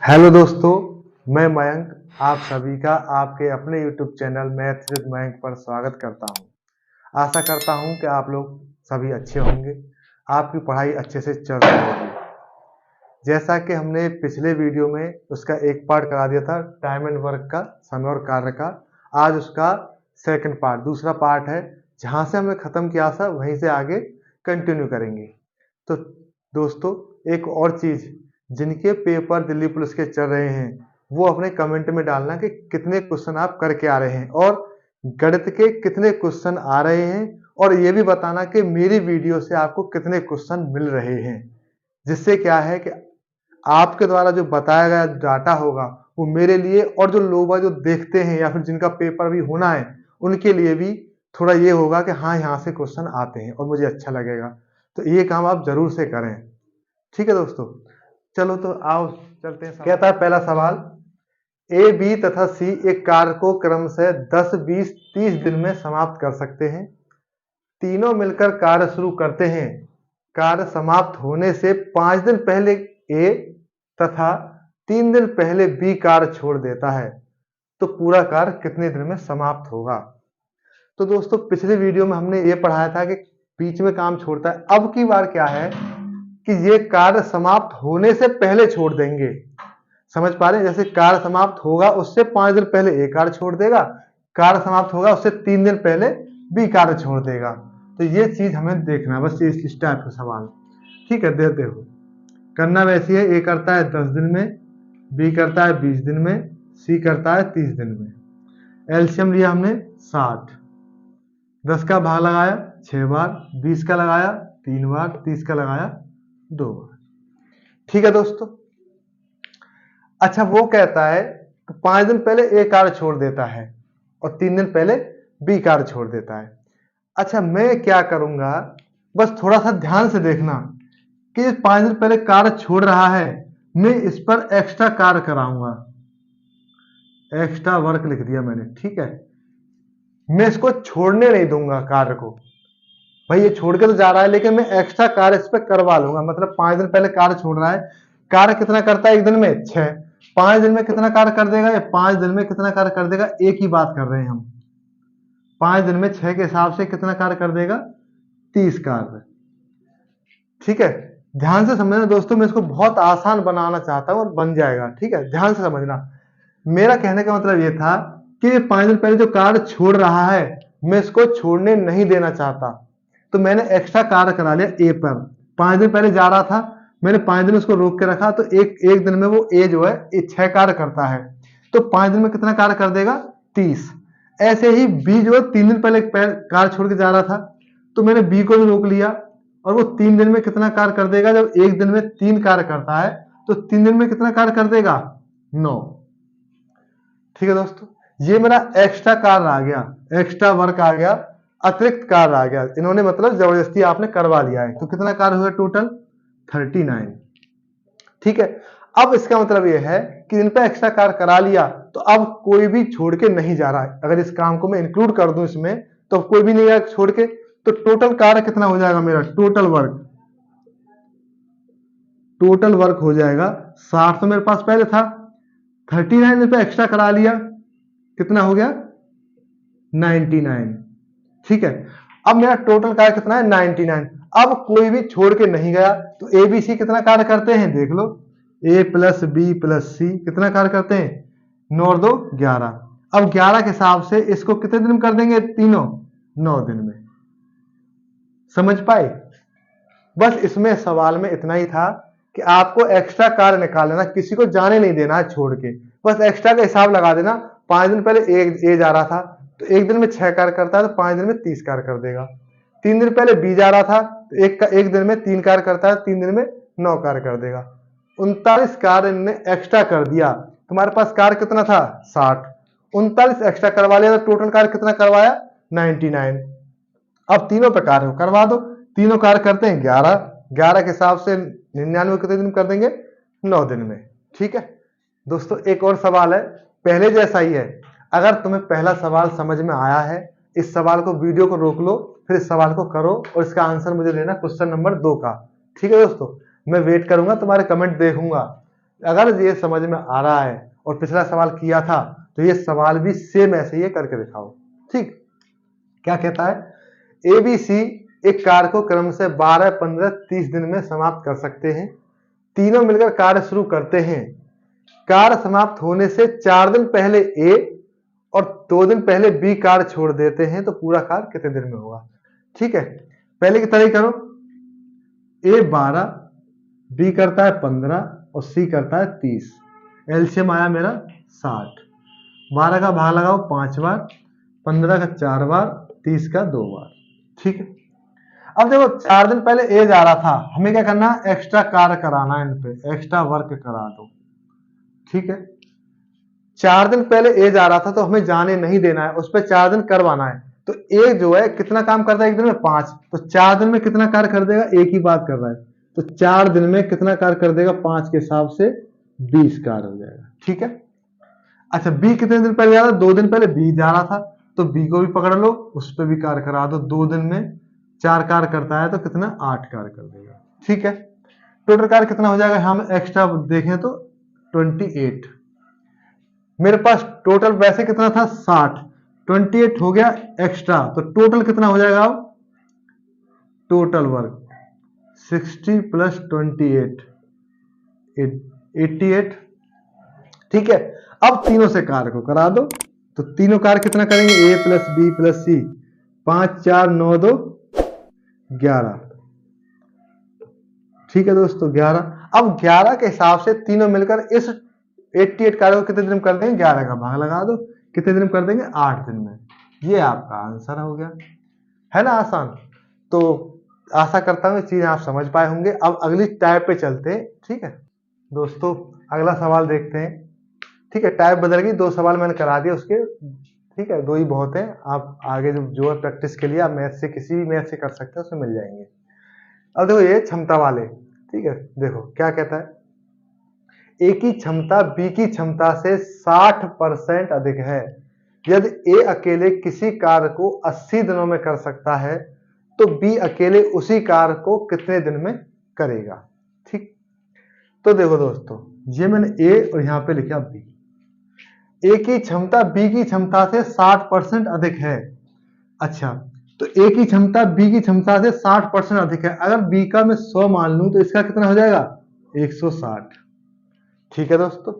Hello दोस्तों, मैं मयंक आप सभी का आपके अपने YouTube channel maths with Mayank पर स्वागत करता हूं। आशा करता हूं कि आप लोग सभी अच्छे होंगे, आपकी पढ़ाई अच्छे से चल रही होगी। जैसा कि हमने पिछले वीडियो में उसका एक पार्ट करा दिया था टाइम एंड वर्क का, समय और कार्य का। आज उसका सेकंड पार्ट, दूसरा पार्ट है। जहां से हमने खत्म किया था वहीं से आगे कंटिन्यू करेंगे। तो दोस्तों, एक और चीज, जिनके पेपर दिल्ली पुलिस के चल रहे हैं वो अपने कमेंट में डालना कि कितने क्वेश्चन आप करके आ रहे हैं और गणित के कितने क्वेश्चन आ रहे हैं, और ये भी बताना कि मेरी वीडियो से आपको कितने क्वेश्चन मिल रहे हैं। जिससे क्या है कि आपके द्वारा जो बताया गया डाटा होगा वो मेरे लिए और जो लोग जो देखते हैं या फिर जिनका पेपर भी होना है उनके लिए भी थोड़ा ये होगा कि हाँ, यहाँ से क्वेश्चन आते हैं और मुझे अच्छा लगेगा। तो ये काम आप जरूर से करें। ठीक है दोस्तों, चलो तो आओ चलते हैं। कहता है पहला सवाल, ए, बी तथा सी एक कार्य को क्रम से 10, 20, 30 दिन में समाप्त कर सकते हैं। तीनों मिलकर कार्य शुरू करते हैं। कार्य समाप्त होने से 5 दिन पहले ए तथा 3 दिन पहले बी कार्य छोड़ देता है, तो पूरा कार्य कितने दिन में समाप्त होगा। तो दोस्तों, पिछले वीडियो में हमने ये पढ़ाया था कि बीच में काम छोड़ता है। अब की बार क्या है कि ये कार्य समाप्त होने से पहले छोड़ देंगे। समझ पा रहे हैं? जैसे कार्य समाप्त होगा उससे 5 दिन पहले ए कार्य छोड़ देगा, कार्य समाप्त होगा उससे 3 दिन पहले बी कार्य छोड़ देगा। तो ये चीज हमें देखना है, बस इस टाइप का सवाल। ठीक है, देते हो करना वैसी है। ए करता है 10 दिन में, बी करता है 20 दिन में, सी करता है 30 दिन में। एलसीएम लिया हमने 60, 10 का भाग लगाया 6 बार, 20 का लगाया 3 बार, 30 का लगाया 2 बार। ठीक है दोस्तों। अच्छा, वो कहता है कि 5 दिन पहले ए कार्य छोड़ देता है और 3 दिन पहले बी कार्य छोड़ देता है। अच्छा, मैं क्या करूंगा, बस थोड़ा सा ध्यान से देखना कि 5 दिन पहले कार्य छोड़ रहा है, मैं इस पर एक्स्ट्रा कार्य कराऊंगा। एक्स्ट्रा वर्क लिख दिया मैंने। ठीक है, मैं इसको छोड़ने नहीं दूंगा कार्य को। भाई ये छोड़ के तो जा रहा है लेकिन मैं एक्स्ट्रा कार्य इस पर करवा लूंगा। मतलब 5 दिन पहले कार्य छोड़ रहा है, कार्य कितना करता है एक दिन में 6, 5 दिन में कितना कार्य कर देगा, ये 5 दिन में कितना कार्य कर देगा, एक ही बात कर रहे हैं हम। 5 दिन में 6 के हिसाब से कितना कार्य कर देगा, 30 कार्य। ठीक है, ध्यान से समझना दोस्तों, मैं इसको बहुत आसान बनाना चाहता हूं और बन जाएगा। ठीक है, ध्यान से समझना। मेरा कहने का मतलब ये था कि 5 दिन पहले जो कार्य छोड़ रहा है मैं इसको छोड़ने नहीं देना चाहता, तो मैंने एक्स्ट्रा कार्य करा लिया ए पर। 5 दिन पहले जा रहा था, मैंने 5 दिन उसको रोक के रखा, तो एक दिन में वो ए जो है 6 कार्य करता है, तो 5 दिन में कितना कार्य कर देगा, 30। ऐसे ही बी जो है 3 दिन पहले कार्य छोड़ के जा रहा था, तो मैंने बी को भी रोक लिया, और वो 3 दिन में कितना कार्य कर देगा, जब एक दिन में 3 कार्य करता है तो 3 दिन में कितना कार्य कर देगा, 9। ठीक है दोस्तों, ये मेरा एक्स्ट्रा कार्य आ गया, एक्स्ट्रा वर्क आ गया, अतिरिक्त कार्य आ गया। इन्होंने मतलब जबरदस्ती आपने करवा लिया है, तो कितना कार्य हुआ टोटल, 39। ठीक है, अब इसका मतलब यह है कि इन पे एक्स्ट्रा कार्य करा लिया तो अब कोई भी छोड़ के नहीं जा रहा है। अगर इस काम को मैं इंक्लूड कर दूं इसमें तो कोई भी नहीं आएगा छोड़ के, तो टोटल कार्य कितना हो जाएगा मेरा, टोटल वर्क हो जाएगा 60। तो मेरे पास पहले था 39 पे एक्स्ट्रा करा लिया, कितना हो गया, 99। ठीक है, अब मेरा टोटल कार्य कितना है, 99। अब कोई भी छोड़ के नहीं गया, तो ए बी सी कितना कार्य करते हैं देख लो, ए प्लस बी प्लस सी कितना कार्य करते हैं, 9 और 2 11। अब 11 के हिसाब से इसको कितने दिन में कर देंगे, तीनों 9 दिन में। समझ पाए? बस इसमें सवाल में इतना ही था कि आपको एक्स्ट्रा कार्य निकाल लेना, किसी को जाने नहीं देना है छोड़ के, बस एक्स्ट्रा का हिसाब लगा देना। 5 दिन पहले ए जा रहा था, तो एक दिन में 6 कार्य करता है, तो 5 दिन में 30 कार्य कर देगा। 3 दिन पहले बी जा रहा था, तो एक दिन में 3 कार्य करता है, 3 दिन में 9 कार्य कर देगा। 39 कार्य ने एक्स्ट्रा कर दिया। तुम्हारे पास कार्य कितना था, 60, 39 एक्स्ट्रा करवा लिया, तो टोटल कार्य कितना करवाया, 99। अब तीनों पे कार्य करवा दो, तीनों कार्य करते हैं 11, 11 के हिसाब से 99 कितने दिन कर देंगे, 9 दिन में। ठीक है दोस्तों, एक और सवाल है, पहले जैसा ही है। अगर तुम्हें पहला सवाल समझ में आया है, इस सवाल को, वीडियो को रोक लो, फिर इस सवाल को करो और इसका आंसर मुझे देना क्वेश्चन नंबर 2 का। ठीक है दोस्तों, मैं वेट करूंगा, तुम्हारे कमेंट देखूंगा। अगर ये समझ में आ रहा है और पिछला सवाल किया था तो ये सवाल भी सेम ऐसे ही करके दिखाओ। ठीक, क्या कहता है, एबीसी एक कार्य को क्रम से 12, 15, 30 दिन में समाप्त कर सकते हैं। तीनों मिलकर कार्य शुरू करते हैं। कार्य समाप्त होने से 4 दिन पहले ए और 2 दिन पहले बी कार्य छोड़ देते हैं तो पूरा कार्य कितने दिन में होगा। ठीक है, पहले की तरह करो, ए 12, बी करता है 15 और सी करता है 30। एलसीएम आया मेरा 60। 12 का भाग लगाओ 5 बार, 15 का 4 बार, 30 का 2 बार। ठीक है, अब देखो 4 दिन पहले ए जा रहा था, हमें क्या करना है, एक्स्ट्रा कार्य कराना है, इन पे एक्स्ट्रा वर्क करा दो। ठीक है, 4 दिन पहले ए जा रहा था तो हमें जाने नहीं देना है, उस पर 4 दिन करवाना है। तो ए जो है कितना काम करता है एक दिन में, 5। तो 4 दिन में कितना कार्य कर देगा, एक ही बात कर रहा है, तो 4 दिन में कितना कार्य कर देगा, 5 के हिसाब से 20 कार्य हो जाएगा। ठीक है, अच्छा बी कितने दिन पहले जा रहा था, 2 दिन पहले बी जा रहा था, तो बी को भी पकड़ लो, उस पर भी कार्य करा दो। 2 दिन में 4 कार्य करता है तो कितना, 8 कार्य कर देगा। ठीक है, टोटल कार्य कितना हो जाएगा, हम एक्स्ट्रा देखें तो 28। मेरे पास टोटल वैसे कितना था, 60, 28 हो गया एक्स्ट्रा, तो टोटल कितना हो जाएगा, अब टोटल वर्क 60 प्लस 28, 88। ठीक है, अब तीनों से कार्य को करा दो, तो तीनों कार्य कितना करेंगे, ए प्लस बी प्लस सी, 5 4 9 2 11। ठीक है दोस्तों, 11। अब 11 के हिसाब से तीनों मिलकर इस 88 कार्य को कितने दिन में कर देंगे, 11 का भाग लगा दो, कितने दिन में कर देंगे, 8 दिन में। ये आपका आंसर हो गया, है ना आसान। तो आशा करता हूँ ये चीज आप समझ पाए होंगे। अब अगली टाइप पे चलते हैं। ठीक है दोस्तों, अगला सवाल देखते हैं। ठीक है, टाइप बदल गई, 2 सवाल मैंने करा दिए उसके। ठीक है, 2 ही बहुत है, आप आगे जो है प्रैक्टिस के लिए आप मैथ से, किसी भी मैथ से कर सकते हैं, उसमें मिल जाएंगे। अब देखो ये क्षमता वाले, ठीक है, देखो क्या कहता है, ए की क्षमता बी की क्षमता से 60% अधिक है। यदि ए अकेले किसी कार्य को 80 दिनों में कर सकता है तो बी अकेले उसी कार्य को कितने दिन में करेगा। ठीक, तो देखो दोस्तों, ये मैंने ए और यहां पे लिखा बी। ए की क्षमता बी की क्षमता से 60% अधिक है। अच्छा, तो ए की क्षमता बी की क्षमता से 60% अधिक है। अगर बी का मैं 100 मान लूं तो इसका कितना हो जाएगा, 160। ठीक है दोस्तों,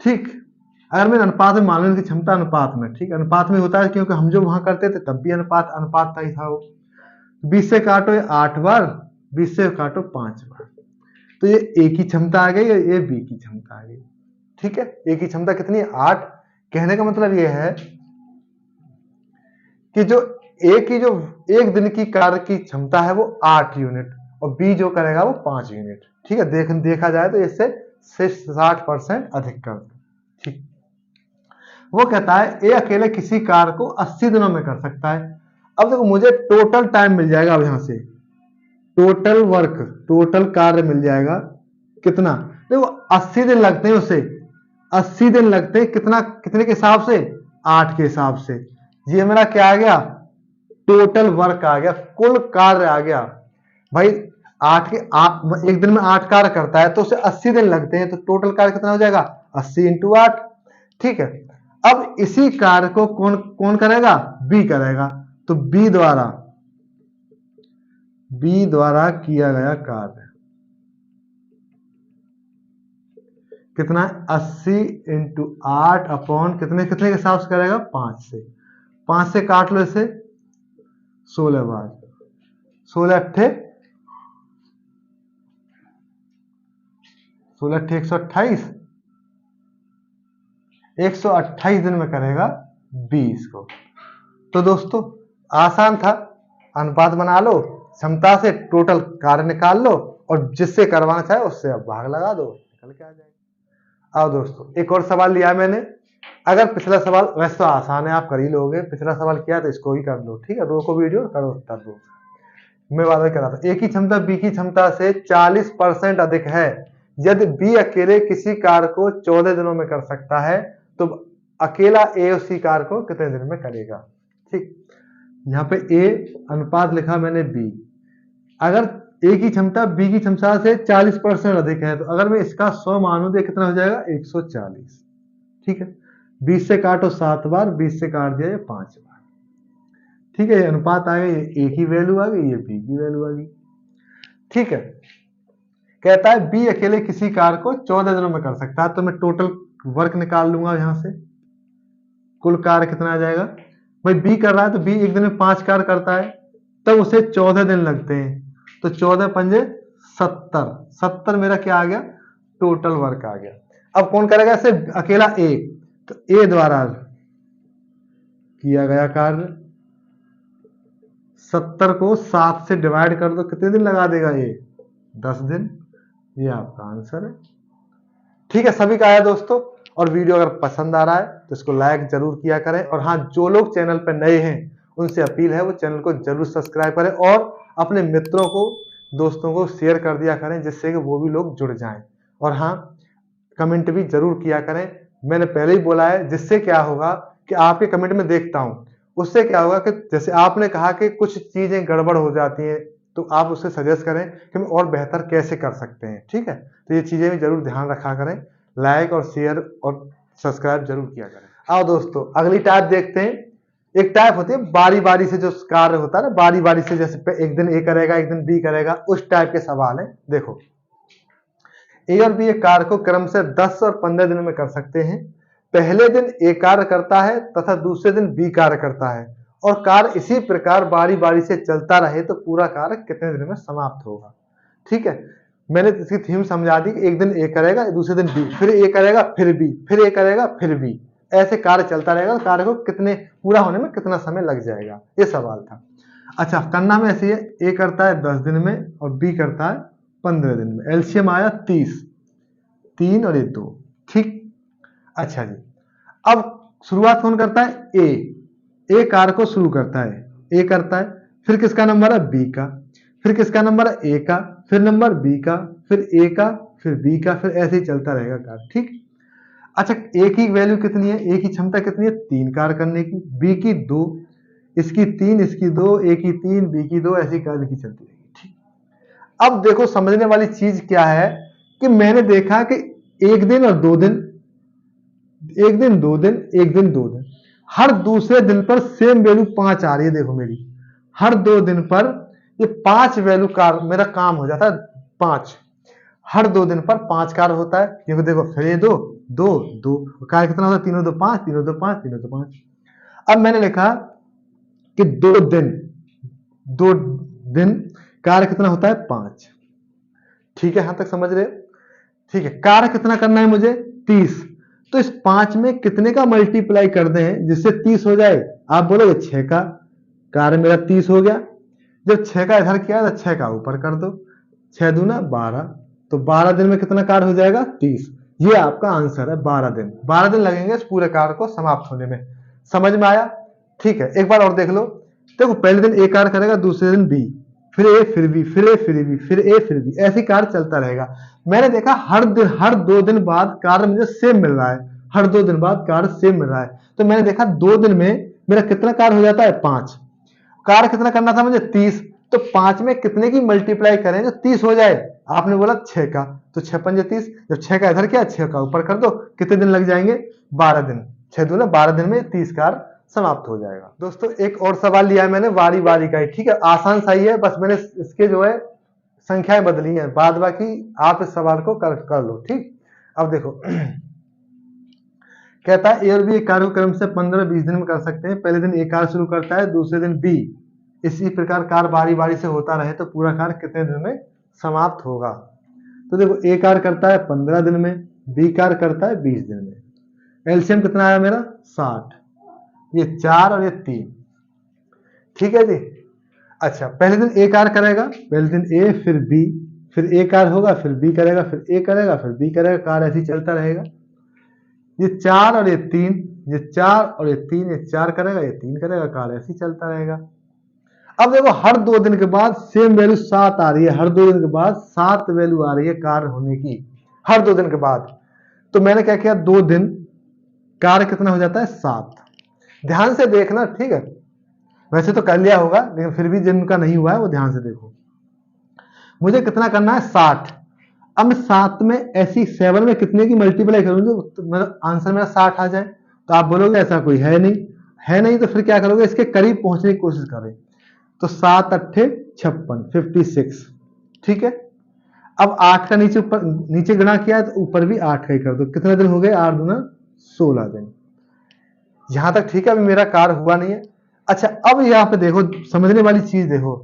ठीक, अगर मैं अनुपात में मान लूं इनकी क्षमता अनुपात में, ठीक, अनुपात में होता है क्योंकि हम जो वहां करते थे तब भी अनुपात अनुपात का ही था वो। 20 से काटो ये 8 बार, 20 से काटो 5 बार, तो ये ए की क्षमता आ गई, ये बी की क्षमता आ गई। ठीक है, ए की क्षमता कितनी है, 8। कहने का मतलब ये है कि जो ए की जो एक दिन की कार्य की क्षमता है वो 8 यूनिट और बी जो करेगा वो 5 यूनिट। ठीक है, देखा जाए तो इससे 60% अधिक कर दो। ठीक, वो कहता है ए अकेले किसी कार्य को 80 दिनों में कर सकता है। अब देखो मुझे टोटल टाइम मिल जाएगा, अब यहां से टोटल वर्क, टोटल कार्य मिल जाएगा कितना, देखो 80 दिन लगते हैं उसे, 80 दिन लगते हैं, कितना, कितने के हिसाब से, 8 के हिसाब से। ये मेरा क्या आ गया, टोटल वर्क आ गया, कुल कार्य आ गया। भाई एक दिन में 8 कार्य करता है तो उसे 80 दिन लगते हैं, तो टोटल कार्य कितना हो जाएगा, 80 × 8। ठीक है, अब इसी कार्य को कौन कौन करेगा, बी करेगा, तो बी द्वारा किया गया कार्य कितना है, 80 × 8 अपॉन कितने कितने के हिसाब से करेगा, 5 से। 5 से काट लो इसे, 16 बार, 16 अट्ठे 128, 128 दिन में करेगा 20 को। तो दोस्तों आसान था, अनुपात बना लो, क्षमता से टोटल कार्य निकाल लो और जिससे करवाना चाहे उससे अब भाग लगा दो, निकल के आ जाएगा। अब दोस्तों एक और सवाल लिया मैंने। अगर पिछला सवाल, वैसे तो आसान है आप कर ही लोगे, पिछला सवाल किया तो इसको ही कर लो। ठीक है, रोको वीडियो, करो उत्तर दो। मैं वादा कर रहा था, ए की क्षमता बी की क्षमता से 40% अधिक है। यदि बी अकेले किसी कार्य को 14 दिनों में कर सकता है तो अकेला ए उसी कार्य को कितने दिन में करेगा। ठीक, यहाँ पे ए अनुपात लिखा मैंने बी, अगर ए की क्षमता बी की क्षमता से 40% अधिक है, तो अगर मैं इसका 100 मानूं तो कितना हो जाएगा 140। ठीक है, 20 से काटो 7 बार, 20 से काट दिया ये 5 बार। ठीक है, ये अनुपात आ गया, ये ए की वैल्यू आ गई, ये बी की वैल्यू आ गई। ठीक है, कहता है बी अकेले किसी कार्य को 14 दिनों में कर सकता है, तो मैं टोटल वर्क निकाल लूंगा यहां से, कुल कार्य कितना आ जाएगा। भाई बी कर रहा है तो बी एक दिन में 5 कार्य करता है, तब उसे 14 दिन लगते हैं, तो 14 पंजे 70, 70 मेरा क्या आ गया, टोटल वर्क आ गया। अब कौन करेगा इसे, अकेला ए, तो ए द्वारा किया गया कार्य 70 को 7 से डिवाइड कर दो, कितने दिन लगा देगा ये, 10 दिन। ये आपका आंसर है। ठीक है, सभी का आया दोस्तों। और वीडियो अगर पसंद आ रहा है तो इसको लाइक जरूर किया करें, और हाँ, जो लोग चैनल पर नए हैं उनसे अपील है वो चैनल को जरूर सब्सक्राइब करें और अपने मित्रों को, दोस्तों को शेयर कर दिया करें, जिससे कि वो भी लोग जुड़ जाएं। और हाँ, कमेंट भी जरूर किया करें। मैंने पहले ही बोला है, जिससे क्या होगा कि आपके कमेंट में देखता हूं, उससे क्या होगा कि जैसे आपने कहा कि कुछ चीजें गड़बड़ हो जाती हैं, तो आप उससे सजेस्ट करें कि हम और बेहतर कैसे कर सकते हैं। ठीक है, तो ये चीजें भी जरूर ध्यान रखा करें, लाइक और शेयर और सब्सक्राइब जरूर किया करें। आओ दोस्तों, अगली टाइप देखते हैं। एक टाइप होती है बारी बारी से जो कार्य होता है ना, बारी बारी से, जैसे एक दिन ए करेगा एक दिन बी करेगा, उस टाइप के सवाल है। देखो, ए और बी एक कार्य को क्रम से 10 और 15 दिनों में कर सकते हैं। पहले दिन ए कार्य करता है तथा दूसरे दिन बी कार्य करता है, और कार्य इसी प्रकार बारी बारी से चलता रहे तो पूरा कार्य कितने दिन में समाप्त होगा। ठीक है, मैंने इसकी थीम समझा दी कि एक दिन ए करेगा दूसरे दिन बी, फिर ए करेगा फिर बी, फिर ए करेगा फिर बी, ऐसे कार्य चलता रहेगा। कार्य को कितने पूरा होने में कितना समय लग जाएगा, ये सवाल था। अच्छा, करना में ऐसी है, ए करता है 10 दिन में और बी करता है 15 दिन में। एलसीएम आया 30, 3 और ये 2। ठीक, अच्छा जी, अब शुरुआत कौन करता है, ए कार्य को शुरू करता है, ए करता है, फिर किसका नंबर है, बी का, फिर किसका नंबर है, ए का, फिर नंबर बी का, फिर ए का, फिर बी का, फिर ऐसे ही चलता रहेगा कार्य। ठीक, अच्छा, ए की वैल्यू कितनी है, ए की क्षमता कितनी है, 3 कार्य करने की, बी की 2, इसकी 3, इसकी 2, ए की 3, बी की 2, ऐसी कार्य की चलती रहेगी। ठीक, अब देखो समझने वाली चीज क्या है कि मैंने देखा कि एक दिन और 2 दिन, एक दिन 2 दिन, एक दिन 2 दिन, हर दूसरे दिन पर सेम वैल्यू 5 आ रही है। देखो मेरी हर 2 दिन पर ये 5 वैल्यू कार मेरा काम हो जाता है, 5, हर 2 दिन पर 5 कार होता है, क्योंकि देखो फिर ये 2 2 2 कार कितना होता है, 3 2 5, 3 2 5, 3 2 5। अब मैंने लिखा कि 2 दिन कार्य कितना होता है, 5। ठीक है, यहां तक समझ रहे। ठीक है, कार्य कितना करना है मुझे, 30, तो इस 5 में कितने का मल्टीप्लाई कर दें जिससे 30 हो जाए, आप बोलोगे 6 का, कार्य मेरा 30 हो गया। जब 6 का इधर किया तो 6 का ऊपर कर दो, 6 दूना 12, तो 12 दिन में कितना कार्य हो जाएगा, 30। ये आपका आंसर है, 12 दिन। 12 दिन लगेंगे इस पूरे कार्य को समाप्त होने में। समझ में आया। ठीक है, एक बार और देख लो। देखो, पहले दिन ए कार्य करेगा, दूसरे दिन बी, फिर ए फिर बी, फिर ए फिर बी, फिर ए फिर बी, ऐसी कार्य चलता रहेगा। मैंने देखा हर 2 दिन बाद कार्य मुझे सेम मिल रहा है, हर 2 दिन बाद कार्य सेम मिल रहा है, तो मैंने देखा 2 दिन में मेरा कितना कार्य हो जाता है, 5। कार्य कितना करना था मुझे, 30, तो 5 में कितने की मल्टीप्लाई करें जो 30 हो जाए, आपने बोला 6 का, तो 6 पंजे 30, जब 6 का इधर किया 6 का ऊपर कर दो, कितने दिन लग जाएंगे, 12 दिन। 6 दूना 12 दिन में 30 कार्य समाप्त हो जाएगा। दोस्तों, एक और सवाल लिया है मैंने बारी बारी का ही। ठीक है, आसान सही है, बस मैंने इसके जो है संख्याएं बदली हैं, बाद बाकी आप इस सवाल को कर लो। ठीक, अब देखो कहता है ए और बी एक कार्य को क्रम से 15-20 दिन में कर सकते हैं। पहले दिन ए कार्य शुरू करता है, दूसरे दिन बी, इसी प्रकार कार्य बारी बारी से होता रहे तो पूरा कार्य कितने दिन में समाप्त होगा। तो देखो, ए कार्य करता है 15 दिन में, बी कार्य करता है 20 दिन में। एलसीएम कितना आया मेरा, 60, ये 4 और ये 3। ठीक है जी। अच्छा, पहले दिन ए कार्य करेगा, पहले दिन ए फिर बी, फिर ए कार्य होगा, फिर बी करेगा, फिर ए करेगा, फिर बी करेगा, कार्य ऐसे ही चलता रहेगा। ये 4 और ये 3, ये 4 और ये 3, ये 4 करेगा, ये 3 करेगा, कार्य ऐसे ही चलता रहेगा। अब देखो, हर 2 दिन के बाद सेम वैल्यू 7 आ रही है, हर 2 दिन के बाद 7 वैल्यू आ रही है कार्य होने की, हर 2 दिन के बाद। तो मैंने क्या किया, 2 दिन कार्य कितना हो जाता है, 7। ध्यान से देखना, ठीक है, वैसे तो कर लिया होगा, लेकिन फिर भी जिनका नहीं हुआ है वो ध्यान से देखो। मुझे कितना करना है 60। अब मैं 7 में ऐसी 7 में कितने की मल्टीप्लाई करूंगा तो मेरा आंसर मेरा 60 आ जाए। तो आप बोलोगे ऐसा कोई है नहीं, है नहीं तो फिर क्या करोगे, इसके करीब पहुंचने की कोशिश करें। तो 7 अट्ठे 56, 56। ठीक है, अब 8 का नीचे ऊपर नीचे गुणा किया है तो ऊपर भी 8 का ही कर दो। कितने दिन हो गए, 8 दूना 16 दिन। यहां तक ठीक है, अभी मेरा कार्य हुआ नहीं है। अच्छा अब यहाँ पे देखो, समझने वाली चीज देखो,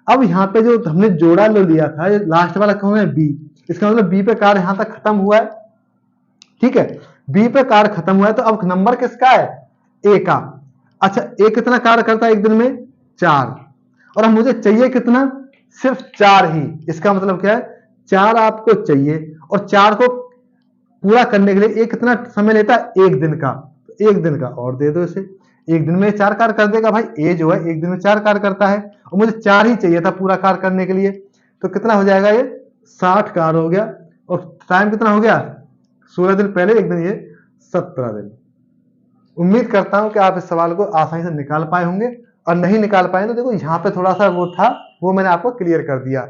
अब यहाँ पे जो हमने जोड़ा लो लिया था, ये लास्ट वाला कौन है, बी। इसका मतलब बी पे कार्य यहां तक खत्म हुआ है। ठीक है, बी पे कार्य खत्म हुआ है, तो अब नंबर किसका है, ए का। अच्छा ए कितना कार्य करता है एक दिन में, 4। और अब मुझे चाहिए कितना, सिर्फ 4 ही। इसका मतलब क्या है, 4 आपको चाहिए, और 4 को पूरा करने के लिए एक कितना समय लेता है, एक दिन का। तो एक दिन का और दे दो इसे, एक दिन में 4 कार्य कर देगा भाई। ए जो है एक दिन में 4 कार्य करता है, और मुझे 4 ही चाहिए था पूरा कार्य करने के लिए। तो कितना हो जाएगा, ये 60 कार्य हो गया। और टाइम कितना हो गया, 16 दिन पहले एक दिन, ये 17 दिन। उम्मीद करता हूं कि आप इस सवाल को आसानी से निकाल पाए होंगे, और नहीं निकाल पाए तो देखो यहाँ पे थोड़ा सा वो था, वो मैंने आपको क्लियर कर दिया।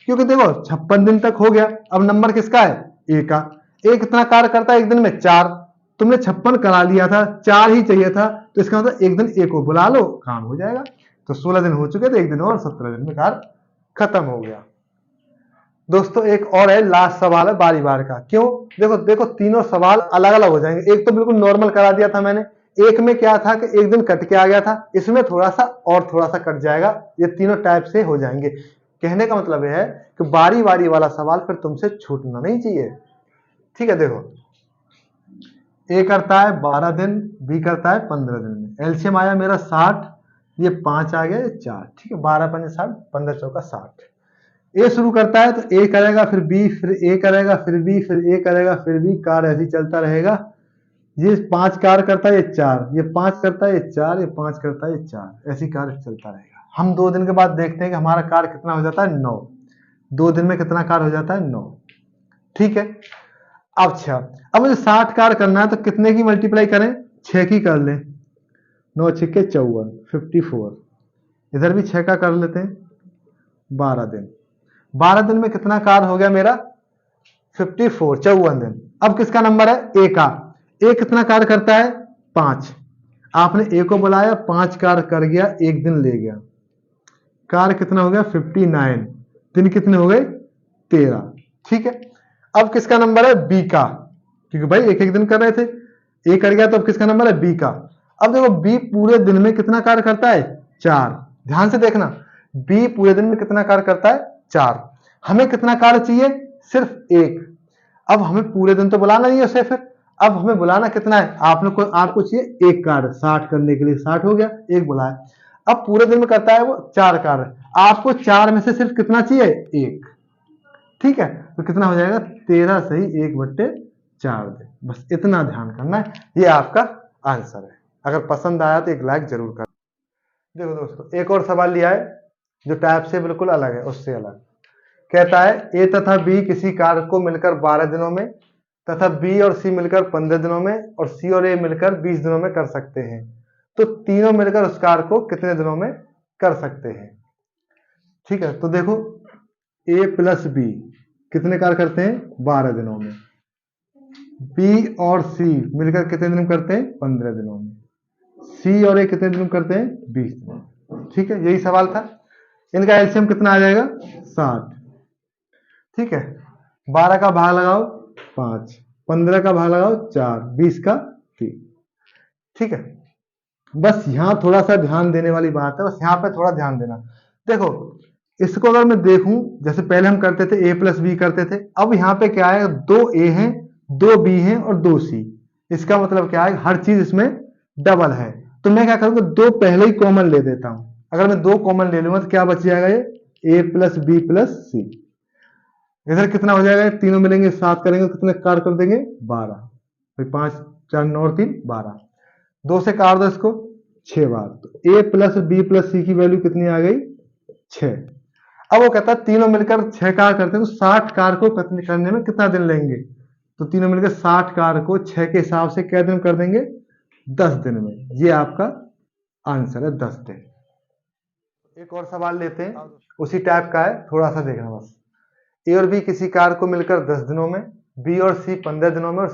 क्योंकि देखो 56 दिन तक हो गया, अब नंबर किसका है, ए का। ए कितना कार्य करता है एक दिन में, 4। तुमने 56 करा लिया था, 4 ही चाहिए था, तो इसका मतलब एक दिन ए को बुला लो, काम हो जाएगा। तो 16 दिन हो चुके थे, एक दिन और 17 दिन में कार्य खत्म हो गया। दोस्तों एक और है, लास्ट सवाल है बारी बार का। क्यों, देखो देखो तीनों सवाल अलग अलग हो जाएंगे। एक तो बिल्कुल नॉर्मल करा दिया था मैंने, एक में क्या था कि एक दिन कट के आ गया था, इसमें थोड़ा सा और थोड़ा सा कट जाएगा। ये तीनों टाइप से हो जाएंगे। कहने का मतलब यह है कि बारी बारी वाला सवाल फिर तुमसे छूटना नहीं चाहिए। ठीक है, देखो ए करता है 12 दिन, बी करता है 15 दिन में। एलसीएम आया मेरा 60, ये 5 आ गया, 4। ठीक है, 12 5 60, 15 चौका 60। ए शुरू करता है तो ए करेगा, फिर बी, फिर ए करेगा, फिर बी, फिर ए करेगा, फिर बी। कार्य ऐसे चलता रहेगा। ये 5 कार्य करता है, ये 4, ये 5 करता है, ये 4, ये 5 करता है, ये 4। ऐसी कार्य चलता रहेगा। हम 2 दिन के बाद देखते हैं कि हमारा कार्य कितना हो जाता है, 9। 2 दिन में कितना कार्य हो जाता है, 9। ठीक है, अच्छा अब मुझे 60 कार्य करना है, तो कितने की मल्टीप्लाई करें, 6 की कर लें। 9 छक्के 54, 54। इधर भी 6 का कर लेते हैं, 12 दिन। 12 दिन में कितना कार्य हो गया मेरा, 54, 54 दिन। अब किसका नंबर है, ए का। ए कितना कार्य करता है, 5। आपने ए को बुलाया, 5 कार्य कर गया, एक दिन ले गया। कार्य कितना हो गया, 59। दिन कितने हो गए, 13। ठीक है, अब किसका नंबर है, बी का। क्योंकि भाई एक एक दिन कर रहे थे, ए कर गया, तो अब किसका नंबर है, बी का। अब देखो बी पूरे दिन में कितना कार्य करता है, 4। ध्यान से देखना, बी पूरे दिन में कितना कार्य करता है, 4। हमें कितना कार्य चाहिए, सिर्फ एक। अब हमें पूरे दिन तो बुलाना नहीं है उसे, फिर अब हमें बुलाना कितना है, आपको चाहिए एक कार्य। 60 करने के लिए 60 हो गया, एक बुलाया। अब पूरे दिन में करता है वो 4 कार्य, आपको 4 में से सिर्फ कितना चाहिए, एक। ठीक है, तो कितना हो जाएगा, 13 सही 1/4 दिन। बस इतना ध्यान करना है, ये आपका आंसर है। अगर पसंद आया तो एक लाइक जरूर कर। देखो दोस्तों एक और सवाल लिया है, जो टाइप से बिल्कुल अलग है, उससे अलग। कहता है ए तथा बी किसी कार्य को मिलकर 12 दिनों में, तथा बी और सी मिलकर 15 दिनों में, और सी और ए मिलकर 20 दिनों में कर सकते हैं। तो तीनों मिलकर उस कार्य को कितने दिनों में कर सकते हैं। ठीक है, तो देखो ए प्लस बी कितने कार्य करते हैं, 12 दिनों में। बी और सी मिलकर कितने दिन में करते हैं, 15 दिनों में। सी और ए कितने दिन में करते हैं, 20 दिन। ठीक है, यही सवाल था। इनका एलसीएम कितना आ जाएगा, 60। ठीक है, 12 का भाग लगाओ 5, 15 का भाग लगाओ 4, 20 का 3। ठीक है, बस यहां थोड़ा सा ध्यान देने वाली बात है, बस यहां पे थोड़ा ध्यान देना। देखो इसको अगर मैं देखूं, जैसे पहले हम करते थे ए प्लस बी करते थे, अब यहाँ पे क्या है, 2 ए हैं, 2 बी हैं और 2 सी। इसका मतलब क्या है, हर चीज इसमें डबल है। तो मैं क्या करूंगा, 2 पहले ही कॉमन ले देता हूं। अगर मैं 2 कॉमन ले लूंगा तो क्या बच जाएगा, ये ए प्लस बी प्लस सी। इधर कितना हो जाएगा, तीनों मिलेंगे 7 करेंगे, कितने कार्य कर देंगे, 12। फिर 5 4 9 और 3 12। 2 से काट दो इसको 6 बार। तो ए प्लस बी प्लस सी की वैल्यू कितनी आ गई, 6। अब वो कहता है तीनों मिलकर 6 कार्य करते हैं, तो 60 कार्य को करने में कितना दिन लेंगे। तो तीनों मिलकर 60 कार्य को 6 के हिसाब से क्या दिन कर देंगे, 10 दिन में। ये आपका आंसर है, 10 दिन। एक और सवाल लेते हैं, उसी टाइप का है, थोड़ा सा देखना बस। ए और बी किसी कार्य को मिलकर 10 दिनों में, बी और सी 15 दिनों में और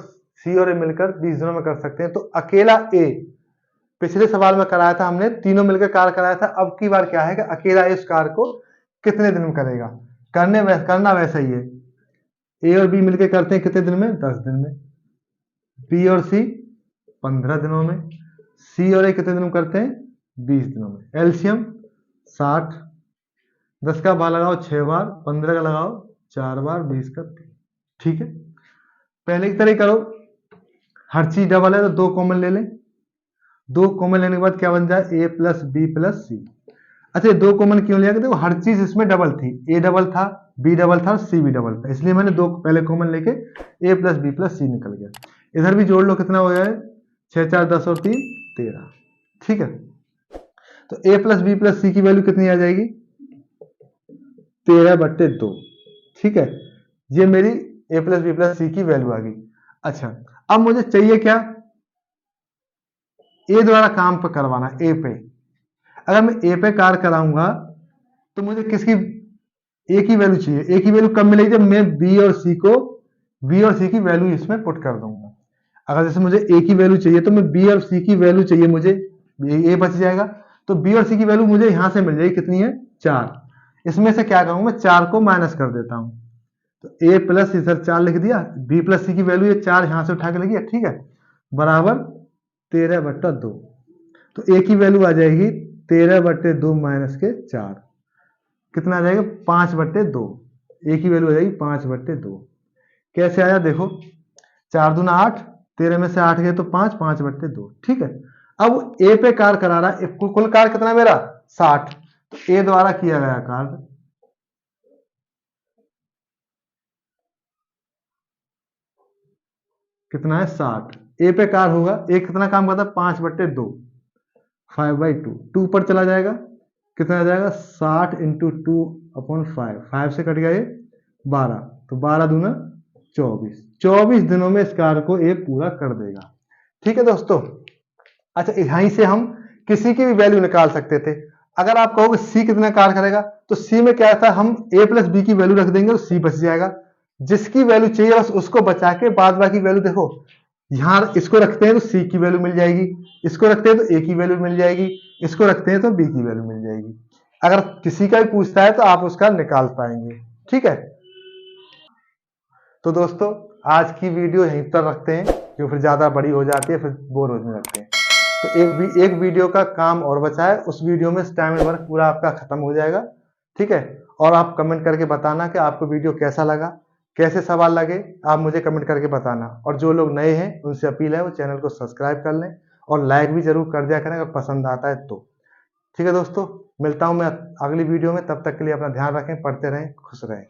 सी और ए मिलकर 20 दिनों में कर सकते हैं। तो अकेला ए, पिछले सवाल में कराया था हमने, तीनों मिलकर कार्य कराया था। अब की बार क्या है कि अकेला ए उस कार्य को कितने दिन में करेगा। करना वैसा ही है। ए और बी मिलकर करते हैं कितने दिन में, 10 दिन में। बी और सी 15 दिनों में। सी और ए कितने दिन में करते हैं, 20 दिनों में। एलसीएम 60, 10 का भाग लगाओ 6 बार, 15 का लगाओ 4 बार, 20 का 3। ठीक है, पहले की तरह करो। हर चीज डबल है तो 2 कॉमन ले लें। 2 कॉमन लेने के बाद क्या बन जाए, ए प्लस बी प्लस सी। अच्छा, 2 कॉमन क्यों लिया, देखो हर चीज इसमें डबल थी, ए डबल था, बी डबल था, सी भी डबल था, इसलिए मैंने 2 पहले कॉमन लेके ए प्लस बी प्लस सी निकल गया। इधर भी जोड़ लो, कितना हो गया है, 6 4 10 और 3 13। ठीक है, तो ए प्लस बी प्लस सी की वैल्यू कितनी आ जाएगी, 13/2। ठीक है, ये मेरी ए प्लस बी प्लस सी की वैल्यू आ गई। अच्छा, अब मुझे चाहिए क्या, ए द्वारा काम पर करवाना, ए पे। अगर मैं ए पे कार्य कराऊंगा तो मुझे किसकी, ए की वैल्यू चाहिए। ए की वैल्यू कब मिलेगी, जब मैं बी और सी की वैल्यू इसमें पुट कर दूंगा। अगर जैसे मुझे ए की वैल्यू चाहिए तो मैं बी और सी की वैल्यू चाहिए, मुझे ए बच जाएगा, तो बी और सी की वैल्यू मुझे यहां से मिल जाएगी, कितनी है, 4। इसमें से क्या करूंगा, मैं 4 को माइनस कर देता हूं, तो ए प्लस इधर 4 लिख दिया, बी प्लस सी की वैल्यू ये 4 यहां से उठा के लिखिए। ठीक है, बराबर 13/2। तो ए की वैल्यू आ जाएगी 13/2 माइनस के 4, कितना आ जाएगा, 5/2। ए की वैल्यू आ जाएगी 5/2। कैसे आया देखो, 4 दूना 8, 13 में से 8 गए तो 5, 5/2। ठीक है, अब ए पे कार्य करा रहा है, कुल कार्य कितना मेरा 60, तो ए द्वारा किया गया कार्य कितना है, 60। ए पे कार्य होगा, ए कितना काम करता है, 5/2, 5/2, 2 पर चला जाएगा, कितना आ जाएगा, 60 इंटू 2/5, 5 से कट गया ये 12, तो 12 दूना 24 दिनों में इस कार्य को ए पूरा कर देगा। ठीक है दोस्तों, अच्छा यहीं से हम किसी की भी वैल्यू निकाल सकते थे। अगर आप कहोगे सी कितना कार्य करेगा, तो सी में क्या था, हम ए प्लस बी की वैल्यू रख देंगे तो सी बच जाएगा। जिसकी वैल्यू चाहिए बस उसको बचा के बाद बाकी वैल्यू, देखो यहां इसको रखते हैं तो सी की वैल्यू मिल जाएगी, इसको रखते हैं तो ए की वैल्यू मिल जाएगी, इसको रखते हैं तो बी की वैल्यू मिल जाएगी। अगर किसी का भी पूछता है तो आप उसका निकाल पाएंगे। ठीक है, तो दोस्तों आज की वीडियो यहीं पर रखते हैं, क्योंकि फिर ज्यादा बड़ी हो जाती है, फिर बोर होने लगते हैं। तो एक वीडियो का काम और बचा है, उस वीडियो में स्टैमिना वर्क पूरा आपका खत्म हो जाएगा। ठीक है, और आप कमेंट करके बताना कि आपको वीडियो कैसा लगा, कैसे सवाल लगे, आप मुझे कमेंट करके बताना। और जो लोग नए हैं उनसे अपील है वो चैनल को सब्सक्राइब कर लें और लाइक भी जरूर कर दिया करें अगर पसंद आता है तो। ठीक है दोस्तों, मिलता हूं मैं अगली वीडियो में, तब तक के लिए अपना ध्यान रखें, पढ़ते रहें, खुश रहें।